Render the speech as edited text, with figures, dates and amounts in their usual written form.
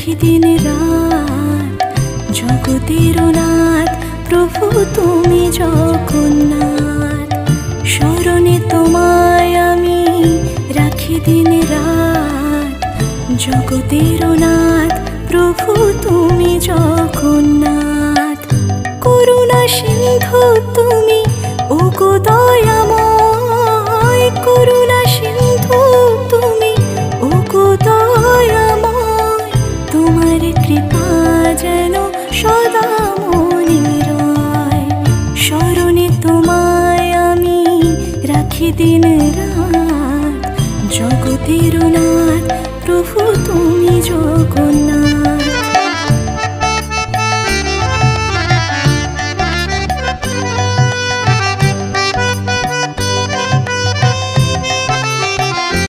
রাখি দিন রাত, জগতের নাথ প্রভু তুমি জগন্নাথ। স্মরণে তোমায় আমি রাখি দিন রাত, জগতের নাথ প্রভু তুমি জগন্নাথ। করুণা সিন্ধু তুমি ওগো দয়াময়, করুণা সিন্ধু তুমি ওগো দয়াময়। তোমার কৃপা যেন সদা মনে রয়, স্মরণে তোমায় আমি রাখি দিন রাত, জগতের নাথ প্রভু তুমি জগন্নাথ।